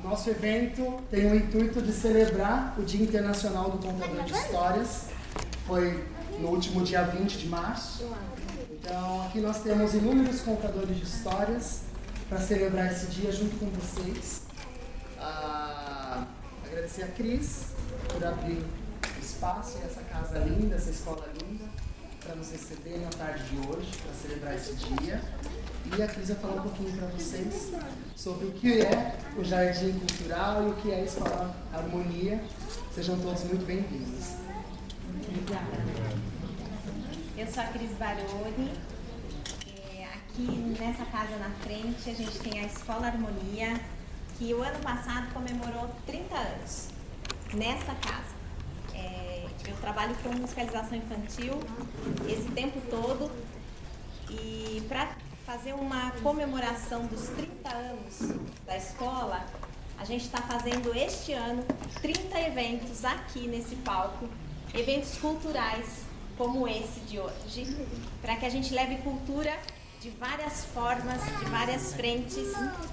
Nosso evento tem o intuito de celebrar o Dia Internacional do Contador de Histórias. Foi no último dia 20 de março. Então, aqui nós temos inúmeros contadores de histórias para celebrar esse dia junto com vocês. Agradecer a Cris por abrir o espaço e essa casa linda, essa escola linda, para nos receber na tarde de hoje, para celebrar esse dia. E a Cris vai falar um pouquinho para vocês sobre o que é o Jardim Cultural e o que é a Escola Harmonia. Sejam todos muito bem-vindos. Obrigada. Eu sou a Cris Baroni. Aqui nessa casa na frente a gente tem a Escola Harmonia, que o ano passado comemorou 30 anos nessa casa. Eu trabalho com musicalização infantil esse tempo todo e para fazer uma comemoração dos 30 anos da escola, a gente está fazendo este ano 30 eventos aqui nesse palco, eventos culturais como esse de hoje, para que a gente leve cultura de várias formas, de várias frentes,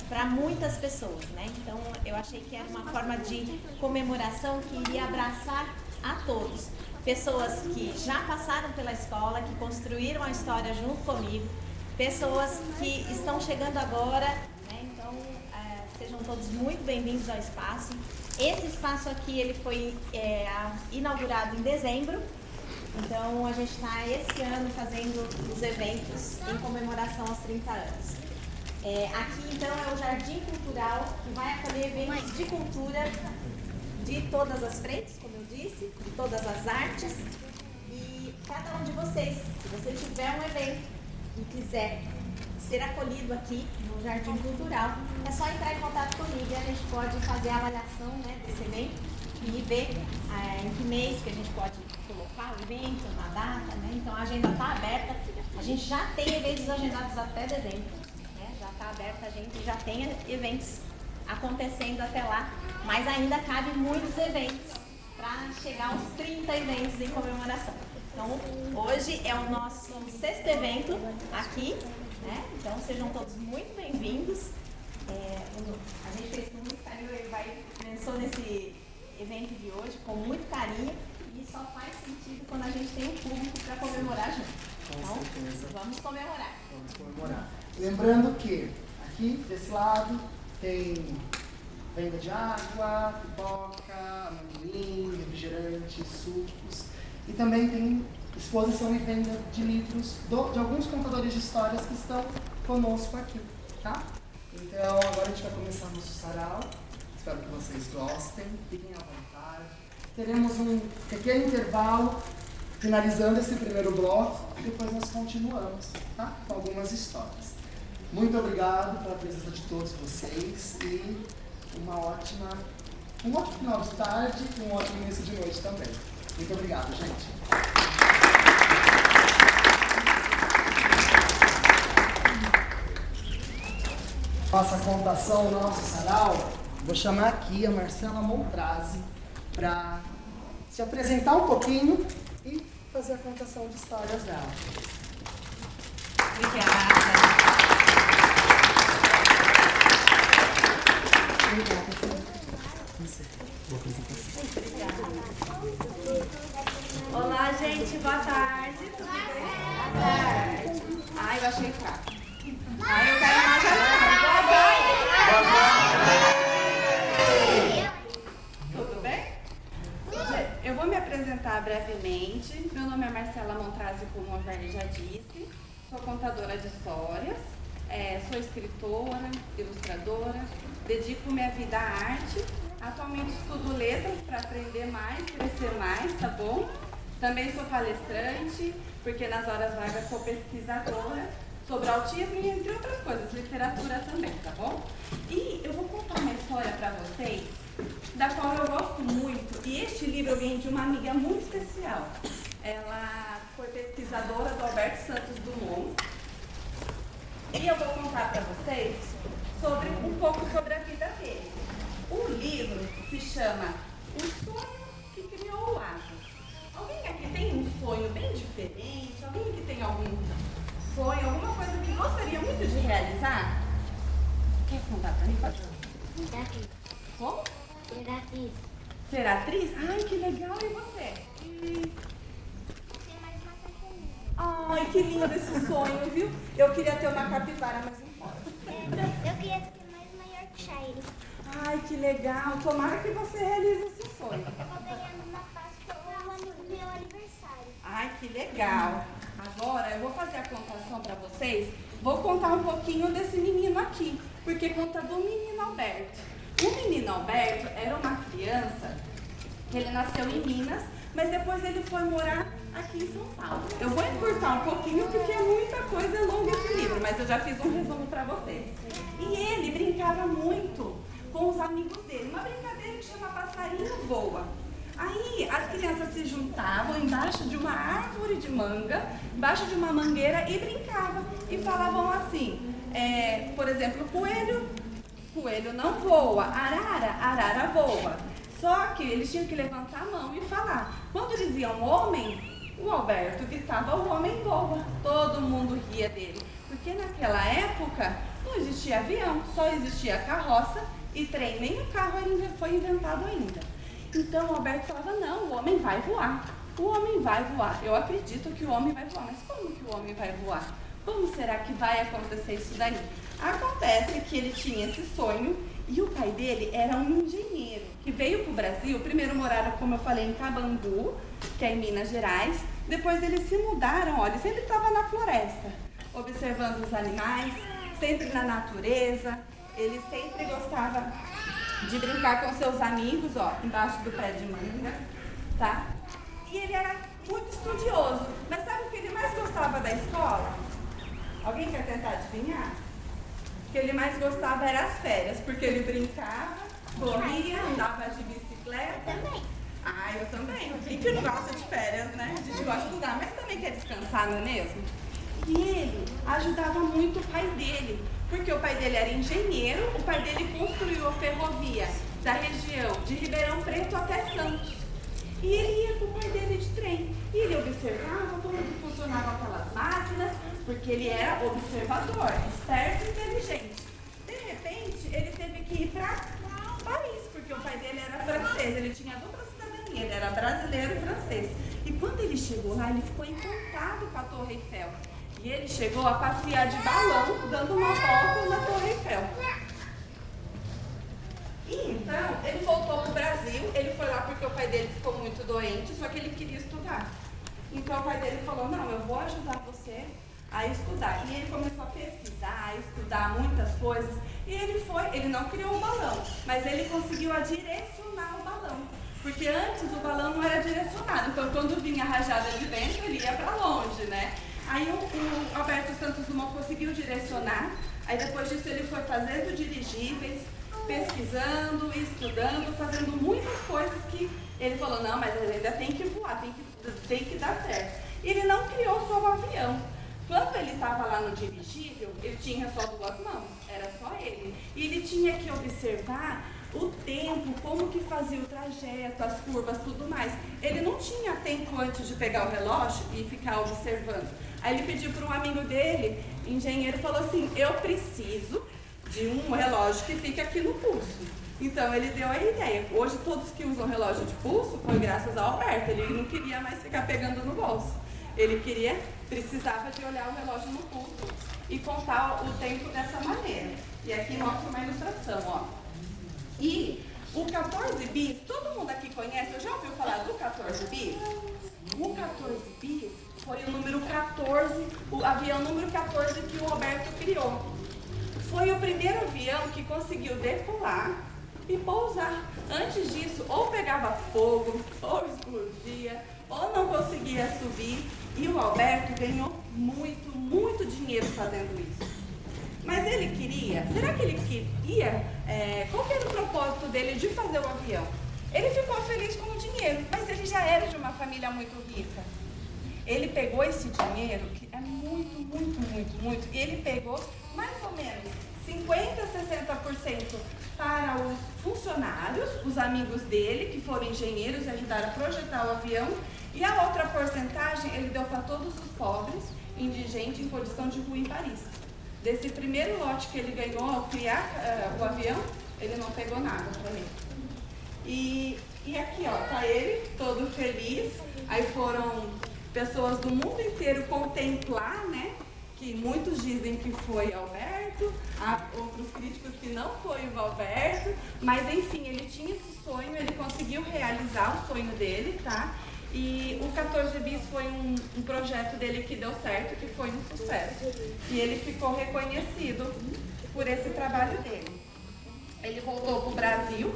para muitas pessoas, né? Então, eu achei que era uma forma de comemoração que iria abraçar a todos. Pessoas que já passaram pela escola, que construíram a história junto comigo, pessoas que estão chegando agora, né? Então, sejam todos muito bem-vindos ao espaço. Esse espaço aqui, ele foi inaugurado em dezembro. Então, a gente está esse ano fazendo os eventos em comemoração aos 30 anos. Aqui, então, é o Jardim Cultural, que vai acolher eventos de cultura de todas as frentes, como eu disse, de todas as artes. E cada um de vocês, se você tiver um evento e quiser ser acolhido aqui no Jardim Cultural, é só entrar em contato comigo e a gente pode fazer a avaliação, né, desse evento e ver em que mês que a gente pode colocar o evento, na data, né? Então a agenda está aberta, a gente já tem eventos agendados até dezembro, né? Já está aberta, a gente já tem eventos acontecendo até lá, mas ainda cabe muitos eventos para chegar aos 30 eventos em comemoração. Então hoje é o nosso 6º evento aqui, né? Então sejam todos muito bem-vindos. A gente fez com muito carinho, ele pensou nesse evento de hoje com muito carinho e só faz sentido quando a gente tem um público para comemorar junto. Então, vamos comemorar. Vamos comemorar. Lembrando que aqui desse lado tem venda de água, pipoca, amendoim, refrigerante, sucos e também tem exposição e venda de livros de alguns contadores de histórias que estão conosco aqui, tá? Então agora a gente vai começar nosso sarau. Espero que vocês gostem, fiquem à vontade. Teremos um pequeno intervalo, finalizando esse primeiro bloco, e depois nós continuamos, tá? Com algumas histórias. Muito obrigado pela presença de todos vocês e um ótimo final de tarde e um ótimo início de noite também. Muito obrigado, gente. Nossa contação, nosso sarau. Vou chamar aqui a Marcela Montrazi para se apresentar um pouquinho e fazer a contação de histórias dela. Obrigada. Boa apresentação. Olá, gente, boa tarde. Tudo bem? Boa tarde. Ai, eu achei fraco. Ai, eu quero mais agora. Boa tarde. Tudo bem? Eu vou me apresentar brevemente. Meu nome é Marcela Montrazi, como a Varley já disse. Sou contadora de histórias. Sou escritora, ilustradora. Dedico minha vida à arte. Atualmente estudo letras para aprender mais, crescer mais, tá bom? Também sou palestrante, porque nas horas vagas sou pesquisadora sobre autismo e entre outras coisas, literatura também, tá bom? E eu vou contar uma história para vocês, da qual eu gosto muito, e este livro eu ganhei de uma amiga muito especial. Ela foi pesquisadora do Alberto Santos Dumont, e eu vou contar para vocês um pouco sobre a vida dele. O livro se chama O Sonho que Criou o Asas. Alguém aqui tem um sonho bem diferente? Alguém aqui tem algum sonho, alguma coisa que gostaria muito de realizar? Quer contar para mim, Patrícia? Daqui. Como? Daqui. Ser atriz? Ai, que legal. E você? Tem mais uma carteirinha. Ai, que lindo esse sonho, viu? Eu queria ter uma capivara, mas não pode. Eu queria ter mais uma Yorkshire. Ai, que legal. Tomara que você realize esse sonho. Eu vou ganhar numa Páscoa no meu aniversário. Ai, que legal. Agora eu vou fazer a contação para vocês. Vou contar um pouquinho desse menino aqui, porque conta do menino Alberto. O menino Alberto era uma criança, ele nasceu em Minas, mas depois ele foi morar aqui em São Paulo. Eu vou encurtar um pouquinho porque é muita coisa, é longo esse livro, mas eu já fiz um resumo para vocês. E ele brincava muito com os amigos dele, uma brincadeira que chama Passarinho Voa. Aí as crianças se juntavam embaixo de uma árvore de manga, embaixo de uma mangueira e brincavam. E falavam assim, por exemplo, coelho não voa, arara voa. Só que eles tinham que levantar a mão e falar. Quando diziam homem, o Alberto gritava, o homem voa. Todo mundo ria dele. Porque naquela época não existia avião, só existia carroça e trem, nem o carro foi inventado ainda. Então o Alberto falava, não, o homem vai voar. O homem vai voar. Eu acredito que o homem vai voar. Mas como que o homem vai voar? Como será que vai acontecer isso daí? Acontece que ele tinha esse sonho e o pai dele era um engenheiro que veio para o Brasil. Primeiro moraram, como eu falei, em Cabangu, que é em Minas Gerais. Depois eles se mudaram, olha, ele sempre estava na floresta, observando os animais, sempre na natureza. Ele sempre gostava de brincar com seus amigos, ó, embaixo do pé de manga, tá? E ele era muito estudioso. Mas sabe o que ele mais gostava da escola? Alguém quer tentar adivinhar? O que ele mais gostava era as férias, porque ele brincava, corria, andava de bicicleta. Também. Ah, eu também. Quem que não gosta de férias, né? A gente gosta de estudar, mas também quer descansar, não é mesmo? E ele ajudava muito o pai dele, porque o pai dele era engenheiro, o pai dele construiu a ferrovia da região de Ribeirão Preto até Santos. E ele ia com o pai dele de trem. E ele observava como que funcionavam aquelas máquinas, porque ele era observador, esperto e inteligente. De repente, ele teve que ir para Paris, porque o pai dele era francês, ele tinha dupla cidadania, ele era brasileiro e francês. E quando ele chegou lá, ele ficou encantado com a Torre Eiffel. E ele chegou a passear de balão, dando uma volta na Torre Eiffel. E então, ele voltou para o Brasil, ele foi lá porque o pai dele ficou muito doente, só que ele queria estudar. Então o pai dele falou, não, eu vou ajudar você a estudar. E ele começou a pesquisar, a estudar muitas coisas. E ele não criou um balão, mas ele conseguiu direcionar o balão. Porque antes o balão não era direcionado, então quando vinha a rajada de vento, ele ia para longe, né? Aí o Alberto Santos Dumont conseguiu direcionar, aí depois disso ele foi fazendo dirigíveis, pesquisando, estudando, fazendo muitas coisas que ele falou, não, mas ainda tem que voar, tem que dar certo. E ele não criou só o avião. Quando ele estava lá no dirigível, ele tinha só duas mãos, era só ele. E ele tinha que observar o tempo, como que fazia o trajeto, as curvas, tudo mais. Ele não tinha tempo antes de pegar o relógio e ficar observando. Aí ele pediu para um amigo dele, engenheiro, falou assim, eu preciso de um relógio que fique aqui no pulso. Então ele deu a ideia. Hoje todos que usam relógio de pulso foi graças ao Alberto. Ele não queria mais ficar pegando no bolso. Ele precisava de olhar o relógio no pulso e contar o tempo dessa maneira. E aqui mostra uma ilustração, ó. E o 14 bis, todo mundo aqui conhece, já ouviu falar do 14 bis? O 14 bis foi o número 14, o avião número 14 que o Roberto criou. Foi o primeiro avião que conseguiu decolar e pousar. Antes disso, ou pegava fogo, ou explodia, ou não conseguia subir. E o Alberto ganhou muito, muito dinheiro fazendo isso. Mas ele queria, será que ele queria, qual que era o propósito dele de fazer o avião? Ele ficou feliz com o dinheiro, mas ele já era de uma família muito rica. Ele pegou esse dinheiro, que é muito, muito, muito, muito, e ele pegou mais ou menos 50%, 60% para os funcionários, os amigos dele, que foram engenheiros e ajudaram a projetar o avião, e a outra porcentagem ele deu para todos os pobres, indigentes em condição de rua em Paris. Desse primeiro lote que ele ganhou ao criar o avião, ele não pegou nada pra ler. E aqui, ó, tá ele todo feliz. Aí foram pessoas do mundo inteiro contemplar, né? Que muitos dizem que foi Alberto, há outros críticos que não foi o Alberto, mas enfim, ele tinha esse sonho, ele conseguiu realizar o sonho dele, tá? E o 14 Bis foi um projeto dele que deu certo, que foi um sucesso. E ele ficou reconhecido por esse trabalho dele. Ele voltou para o Brasil,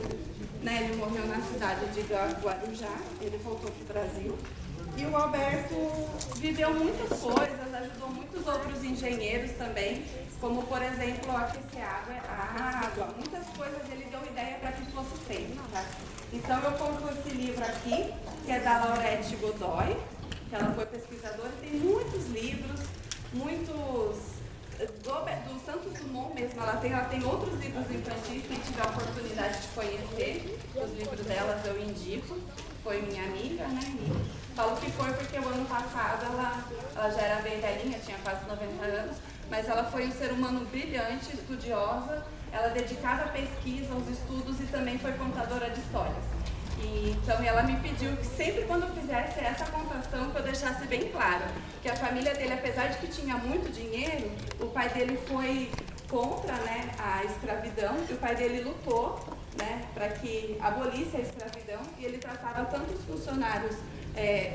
né? Ele morreu na cidade de Guarujá, ele voltou para o Brasil. E o Alberto viveu muitas coisas, ajudou muitos outros engenheiros também, como, por exemplo, aquecer a água, muitas coisas ele deu ideia para que fosse feito, tá? Então, eu compro esse livro aqui, que é da Laurette Godoy, que ela foi pesquisadora, e tem muitos livros, do Santos Dumont mesmo, ela tem outros livros infantis, quem tiver a oportunidade de conhecer, os livros delas eu indico, foi minha amiga, né? E falo que foi porque o ano passado ela já era bem velhinha, tinha quase 90 anos, mas ela foi um ser humano brilhante, estudiosa, ela dedicada à pesquisa, aos estudos e também foi contadora de histórias. Então ela me pediu que sempre quando eu fizesse essa contação, que eu deixasse bem claro que a família dele, apesar de que tinha muito dinheiro, o pai dele foi contra, né, a escravidão, e o pai dele lutou, né, para que abolisse a escravidão, e ele tratava tanto os funcionários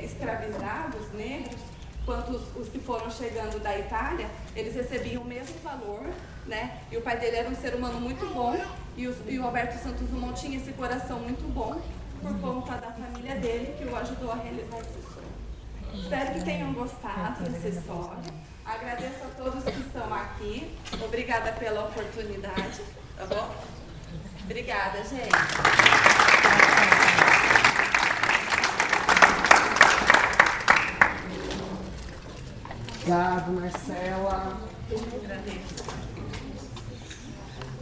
escravizados, negros, quanto os que foram chegando da Itália, eles recebiam o mesmo valor, né, e o pai dele era um ser humano muito bom, e o Alberto Santos Dumont tinha esse coração muito bom, por conta da família dele, que o ajudou a realizar esse sonho. Espero que tenham gostado dessa história. Agradeço a todos que estão aqui. Obrigada pela oportunidade, tá bom? Obrigada, gente. Obrigado, Marcela. Agradeço.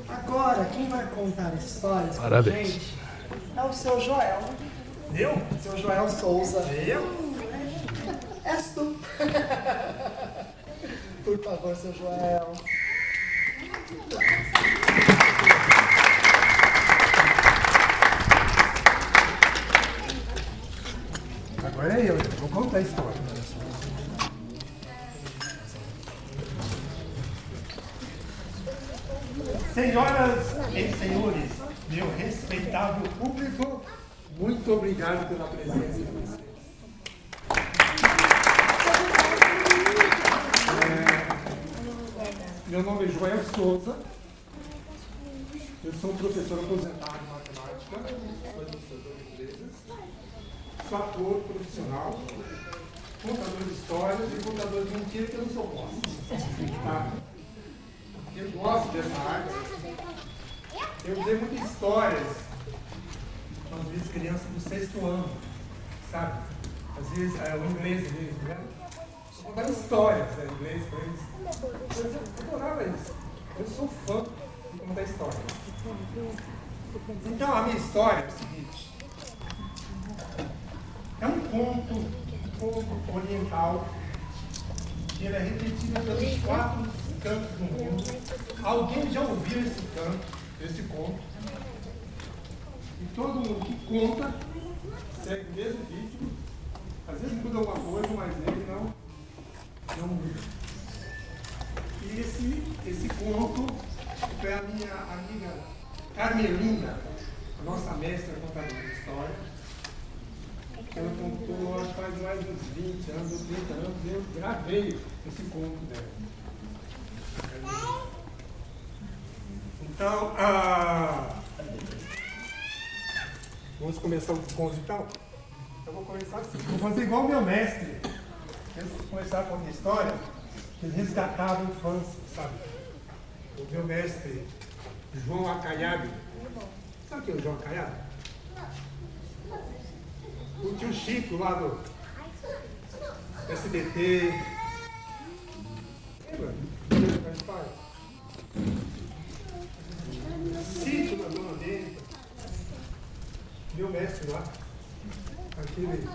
Agora, quem vai contar histórias pra Parabéns. gente é o seu Joel. Eu? Seu Joel Souza. Eu? És tu. Por favor, seu Joel. Agora é eu vou contar a história. Senhoras e senhores, meu respeitável público, muito obrigado pela presença de vocês. Meu nome é Joel Souza, eu sou um professor aposentado de matemática, sou administrador de empresas, sou ator profissional, contador de histórias e contador de mentiras que eu não sou posse. Tá? Eu gosto dessa arte. Eu usei muitas histórias quando vezes criança do 6º ano, sabe? Às vezes o inglês deles, né? Eu contava histórias em inglês para eles. Eu adorava isso. Eu sou fã de contar história. Então a minha história é o seguinte. É um conto oriental que ele é repetido pelos 4 cantos do mundo. Alguém já ouviu esse conto? E todo mundo que conta segue o mesmo ritmo. Às vezes muda alguma coisa, mas ele não muda. E esse conto foi a minha amiga Carmelina, a nossa mestra contadora de história. Ela contou, acho que faz mais de uns 20 anos ou 30 anos, e eu gravei esse conto dela. Então, vamos começar o conto então? Eu vou começar assim, vou fazer igual o meu mestre. Antes de começar a contar a história, ele resgatava a infância, sabe? O meu mestre, João Acaiabe. Sabe quem é o João Acaiabe? O tio Chico lá do SBT. Lembra? Lembra da história? Sítio da Dona Benta. Meu mestre lá. Aquele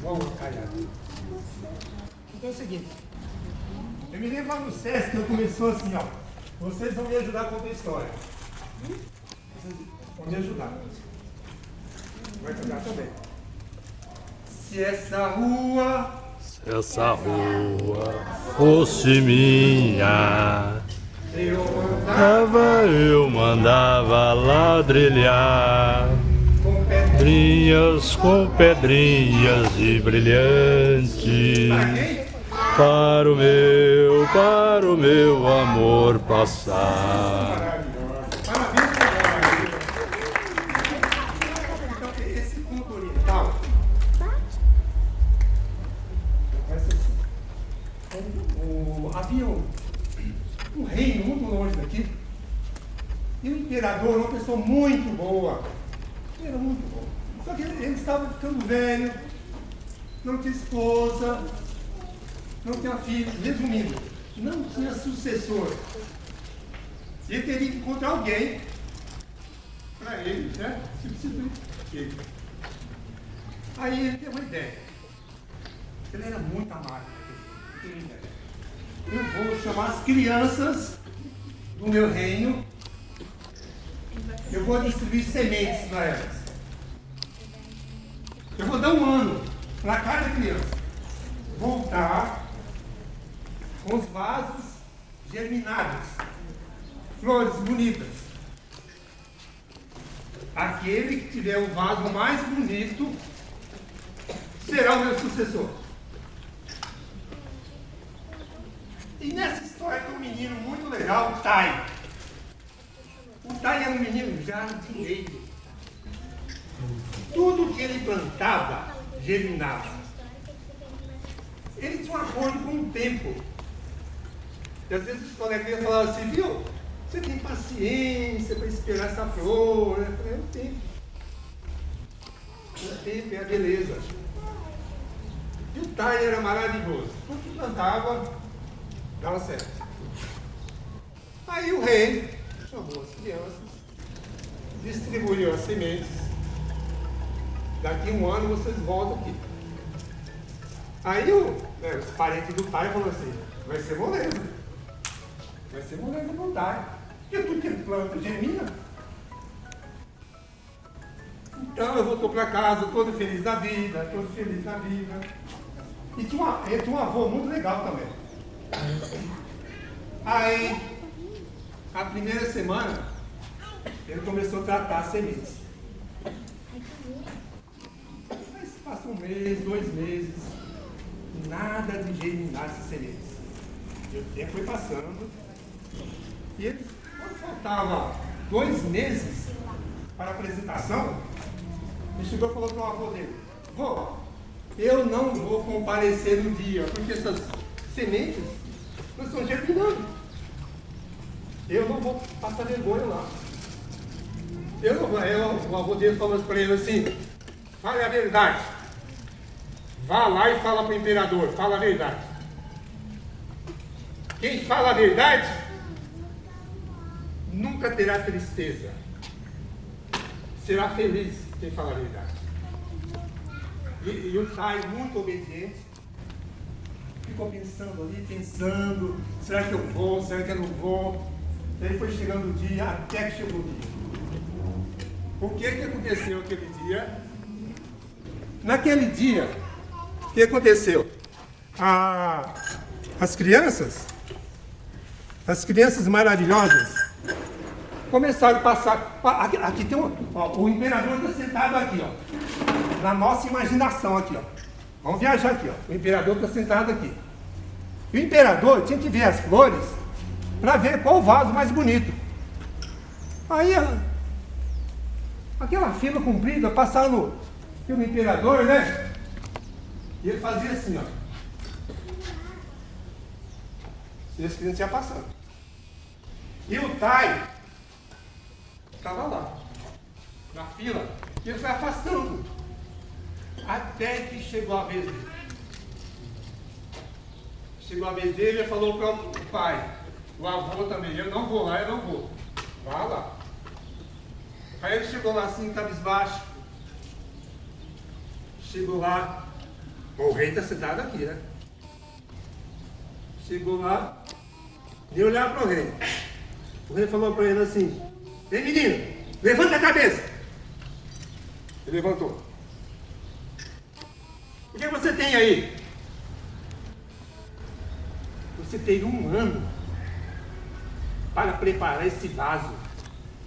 João Acaiabe. Então é o seguinte. Eu me lembro lá no SESC que eu começou assim, ó. Vocês vão me ajudar a contar a história. Vocês vão me ajudar. Vai cantar também. Se essa rua fosse minha, eu mandava ladrilhar com pedrinhas e brilhantes para o meu amor passar. Parabéns, então, esse conto oriental começa assim. Havia um reino muito longe daqui, e o imperador era uma pessoa muito boa. Ele era muito bom. Só que ele estava ficando velho, não tinha esposa, não tinha filho, resumindo, não tinha sucessor. Ele teria que encontrar alguém para ele, né? Substituir ele. Aí ele teve uma ideia. Ele era muito amável. Ele teve uma ideia. Eu vou chamar as crianças do meu reino. Eu vou distribuir sementes para elas. Eu vou dar um ano para cada criança voltar com os vasos germinados, flores bonitas. Aquele que tiver o vaso mais bonito será o meu sucessor. E nessa história tem um menino muito legal, o Tai. O Tai era um menino jardineiro. Tudo que ele plantava, germinava. Ele tinha um acordo com o tempo. E às vezes os colegas falavam assim, viu, você tem paciência para esperar essa flor? Eu falei, é o tempo. O tempo é a beleza. E o Tai era maravilhoso. Tudo que plantava, dava certo. Aí o rei chamou as crianças, distribuiu as sementes. Daqui um ano vocês voltam aqui. Aí os parentes do Tai falaram assim, vai ser moleza. Vai ser moleza do Tai. Porque tudo que ele planta germina. Então eu voltou para casa todo feliz da vida, todo feliz da vida. E ele tinha um avô muito legal também. Aí, a primeira semana, ele começou a tratar as sementes. Mas passa um mês, 2 meses, nada de germinar essas sementes. E o tempo foi passando. E ele, quando faltava 2 meses para a apresentação, ele chegou e falou para o avô dele, vô, eu não vou comparecer no dia, porque essas sementes não estão germinando. Eu não vou passar vergonha lá. O avô dele falou para ele assim, fale a verdade. Vá lá e fala para o imperador, fala a verdade. Quem fala a verdade nunca terá tristeza. Será feliz quem fala a verdade. E o Tai, muito obediente, ficou pensando, será que eu vou, será que eu não vou? Daí foi chegando o dia, até que chegou o dia. O que aconteceu aquele dia? Naquele dia, o que aconteceu? As crianças maravilhosas, começaram a passar. Aqui tem o imperador está sentado aqui, ó. Na nossa imaginação aqui, ó. Vamos viajar aqui, ó. O imperador está sentado aqui. E o imperador tinha que ver as flores para ver qual o vaso mais bonito. Aí aquela fila comprida, passando pelo imperador, né? E ele fazia assim, ó. E as crianças iam passando. E o Tai estava lá, na fila, e ele foi afastando. Até que chegou a vez dele. Chegou a vez dele e falou para o pai, o avô também, eu não vou lá, eu não vou. Vá lá. Aí ele chegou lá assim, cabisbaixo. Chegou lá, o rei está sentado aqui, né? Chegou lá, e olhar para o rei. O rei falou para ele assim, ei menino, Levanta a cabeça. Ele levantou. O que você tem aí? Você tem 1 ano para preparar esse vaso.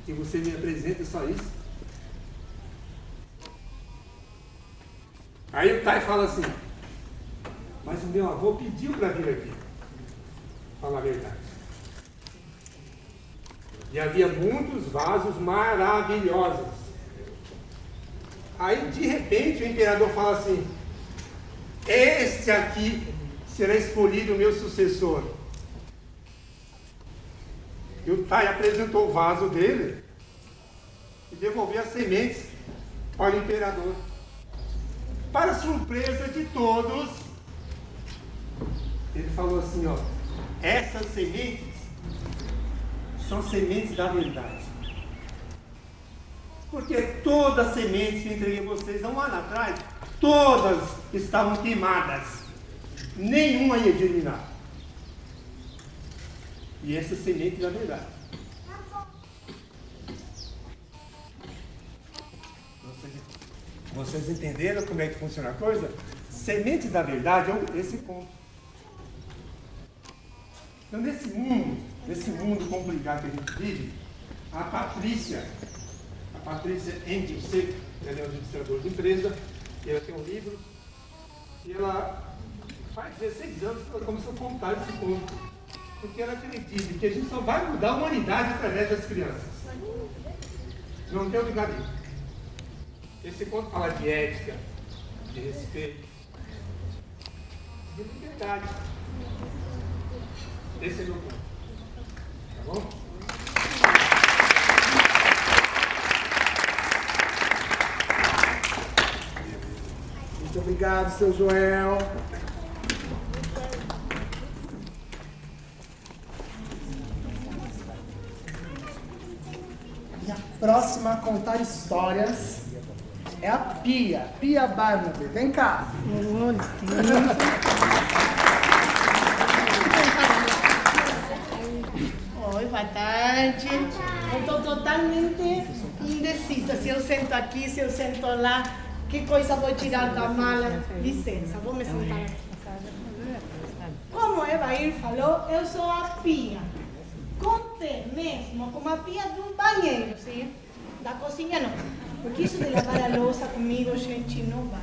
E você me apresenta só isso? Aí o Tai fala assim, mas o meu avô pediu para vir aqui. Fala a verdade. E havia muitos vasos maravilhosos. Aí de repente o imperador fala assim, este aqui será escolhido o meu sucessor. E o Tai apresentou o vaso dele e devolveu as sementes para o imperador. Para surpresa de todos, ele falou assim, ó, essas sementes são sementes da verdade. Porque todas as sementes que eu entreguei a vocês há 1 ano atrás, todas estavam queimadas. Nenhuma ia germinar. E essa semente da verdade. Vocês entenderam como é que funciona a coisa? Semente da verdade é esse ponto. Então, nesse mundo complicado que a gente vive, a Patrícia Engelseck, ela é administradora de empresa, e ela tem um livro, e ela faz 16 anos que ela começou a contar esse conto, porque ela acredita que a gente só vai mudar a humanidade através das crianças. Não tem outro caminho. Esse conto fala de ética, de respeito, de liberdade. Esse é o meu ponto. Tá bom? Muito obrigado, seu Joel. E a próxima a contar histórias é a Pia Barnaby. Vem cá. Oi, boa tarde. Eu estou totalmente indecisa. Se eu sento aqui, se eu sento lá, que coisa vou tirar da mala? Licença, vou me sentar aqui. Como Evair falou, eu sou a Pia. Contei mesmo como a pia do banheiro, sim? Da cozinha não. Porque isso de lavar a louça comigo, gente, não vai.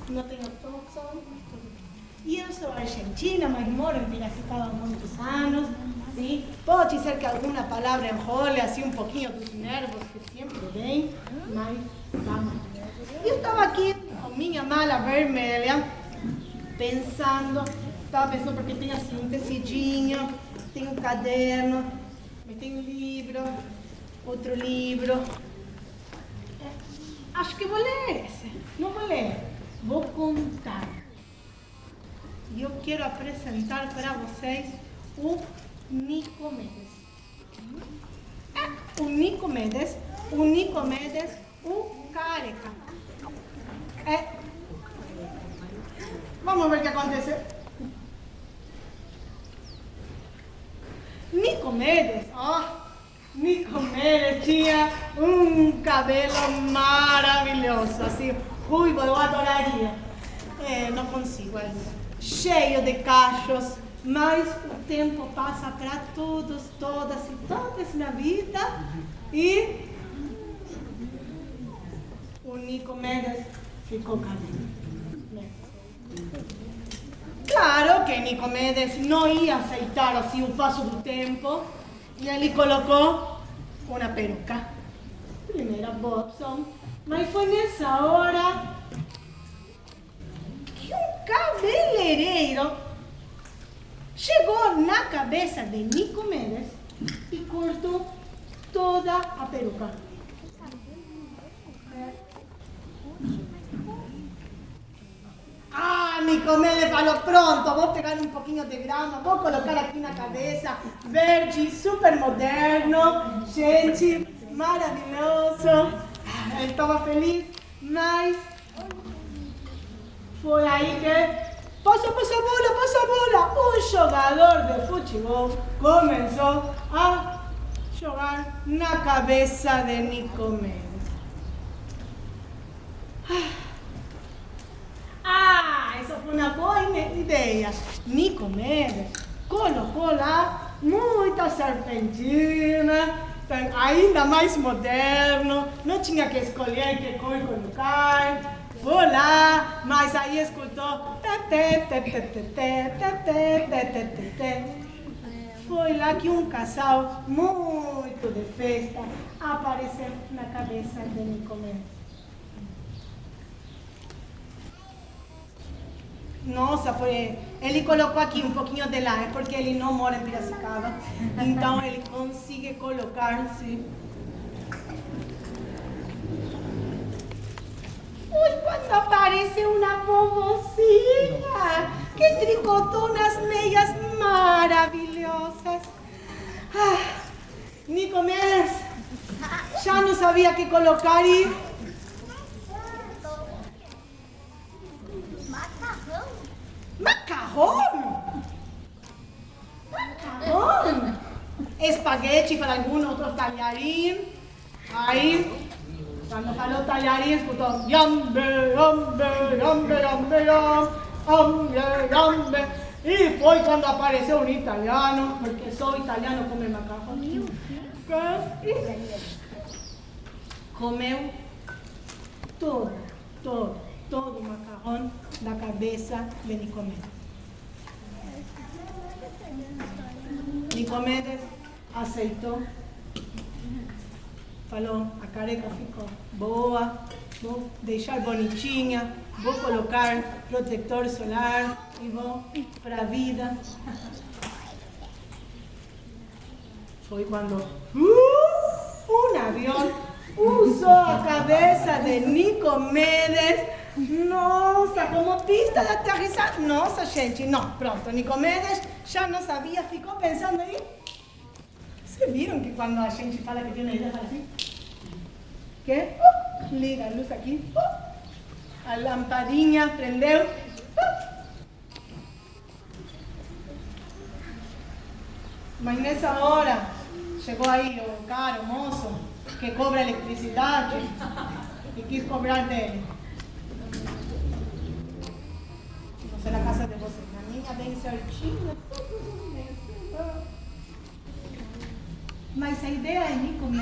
Não tenho toque. E eu sou argentina, mas moro em Piracicaba há muitos anos. ¿Sí? Pode ser que alguma palavra enrole assim um pouquinho dos nervos, que sempre vem, mas vamos. Eu estava aqui com minha mala vermelha, pensando porque tem assim um tecidinho, tem um caderno, tem um livro, outro livro. Acho que vou ler esse. Não vou ler, vou contar. E eu quero apresentar para vocês o Nicomedes. O Nicomedes, o careca. Vamos ver o que acontece. Nicomedes tinha um cabelo maravilhoso, assim, ruivo, eu adoraria. Não consigo ainda. Cheio de cachos. Mas o tempo passa para todos, todas e todas na vida e o Nicomedes ficou careca. Claro que Nicomedes não ia aceitar assim o passo do tempo e ele colocou uma peruca. Primeira Bobson, mas foi nessa hora que um cabeleireiro chegou na cabeça de Nicomedes e cortou toda a peruca. Nicomedes falou, pronto, vou pegar um pouquinho de grama, vou colocar aqui na cabeça, verde, super moderno, gente, maravilhoso. Ele estava feliz, mas foi aí que passa a bola. Um jogador de futebol começou a jogar na cabeça de Nicomedes. Essa foi uma boa ideia. Nicomedes colocou lá muita serpentina, ainda mais moderno, não tinha que escolher que cor colocar. Foi lá, mas aí escutou. Foi lá que um casal muito de festa apareceu na cabeça de Nicomedes. Nossa, ele colocou aqui um pouquinho de lá, é porque ele não mora em Piracicaba. Então ele consegue colocar, sim. Ui, quando apareceu uma vovozinha que tricotou umas meias maravilhosas. Nicomedes já não sabia o que colocar e... Macarrão? Macarrão? Espaguete para algum outro talharim. Aí, quando falou talharim, escutou yambe, yambe, yambe, yambe, yambe, yambe. E foi quando apareceu um italiano, porque só italiano come macarrão. Comeu todo o macarrão da cabeça de Nicomedes. Nicomedes aceitou, falou, a careca ficou boa, vou deixar bonitinha, vou colocar protetor solar e vou para a vida. Foi quando um avião usou a cabeça de Nicomedes. Nossa, como pista de aterrissagem. Nossa, gente, não, pronto. Nicomedes já não sabia, ficou pensando aí. Vocês viram que quando a gente fala que tem uma ideia, fala assim? Que? Liga a luz aqui. A lampadinha prendeu. Mas nessa hora, chegou aí o cara, o moço, que cobra eletricidade e quis cobrar dele. Não sei na casa de vocês, na minha bem certinho. Mas a ideia é Nicomedes.